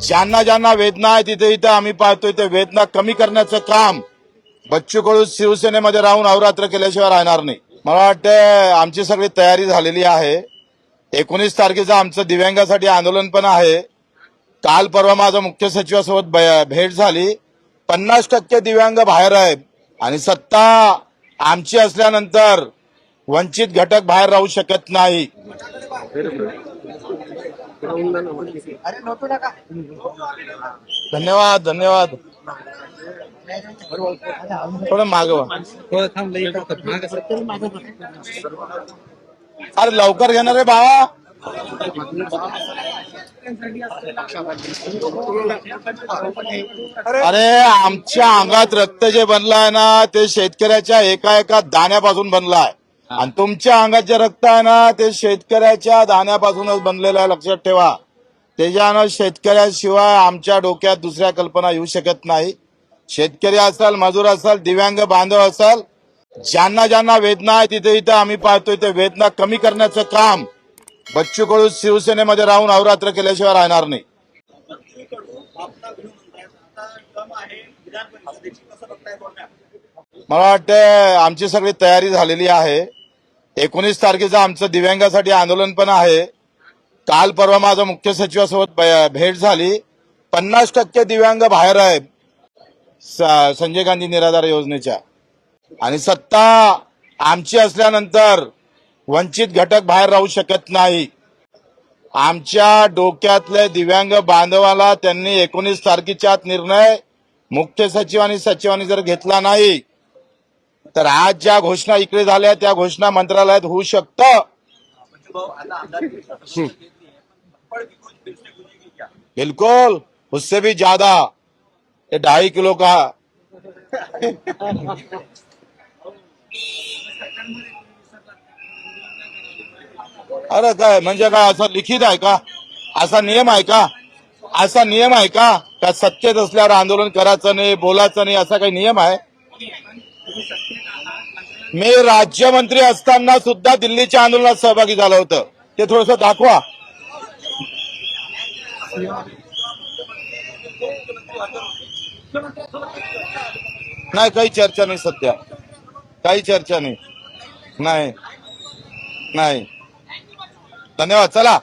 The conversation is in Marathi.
ज्यांना ज्यांना वेदना आहे तिथे इथे आम्ही पाहतोय ते वेदना कमी करण्याचं काम बच्चू कडू शिवसेनेमध्ये राहून अहोरात्र केल्याशिवाय राहणार नाही. मला वाटतं आमची सगळी तयारी झालेली आहे. 19 तारखेचं आमचं दिव्यांगासाठी आंदोलन पण आहे. काल परवा माझं मुख्य सचिवासोबत भेट झाली. 50% दिव्यांग बाहेर आहेत आणि सत्ता आमची असल्यानंतर वंचित घटक बाहेर राहू शकत नाही. धन्यवाद धन्यवाद. थोडं मागवा. अरे लवकर घेणार रे बाबा. अरे आमच्या अंगात रक्त जे बनलाय ना ते शेतकऱ्याच्या एका एका दाण्यापासून बनलाय आणि तुमच्या अंगात जे रक्त आहे ना ते शेतकऱ्याच्या दाण्यापासूनच बनलेलं आहे. लक्षात ठेवा. त्याच्यानं शेतकऱ्याशिवाय आमच्या डोक्यात दुसऱ्या कल्पना येऊ शकत नाही. शेतकरी असाल, मजूर असाल, दिव्यांग बांधव असाल, ज्यांना ज्यांना वेदना आहे तिथे इथे आम्ही पाहतोय ते वेदना कमी करण्याचं काम बच्चू कडू शिवसेनेमध्ये राहून अहोरात्र केल्याशिवाय राहणार नाही. मला वाटतं आमची सगळी तयारी झालेली आहे. 19 तारखेचं आमचं दिव्यांगासाठी आंदोलन पण आहे. काल परवा माझं मुख्य सचिवासोबत भेट झाली. 50% दिव्यांग बाहेर आहेत संजय गांधी निराधार योजनेच्या आणि सत्ता आमची असल्यानंतर वंचित घटक बाहेर राहू शकत नाही. आमच्या डोक्यातल्या दिव्यांग बांधवाला त्यांनी 19 तारखेच्या आत निर्णय मुख्य सचिव आणि सचिवांनी जर घेतला नाही तर आज ज्या घोषणा इकडे झाल्या त्या घोषणा मंत्रालयात होऊ शकतं. बिल्कुल उससे भी ज्यादा. ये 2.5 किलो का. अरे काय म्हणजे काय असं लिखित आहे का? असा नियम आहे का? असा नियम आहे का सत्तेत असल्यावर आंदोलन करायचं नाही, बोलायचं नाही, असा काही नियम आहे? मी राज्यमंत्री असताना सुद्धा दिल्लीच्या आंदोलनात सहभागी झालं होतं. ते थोडंसं दाखवा. नाही काही चर्चा नाही सध्या. काही चर्चा नाही. नाही नाही. धन्यवाद. चला.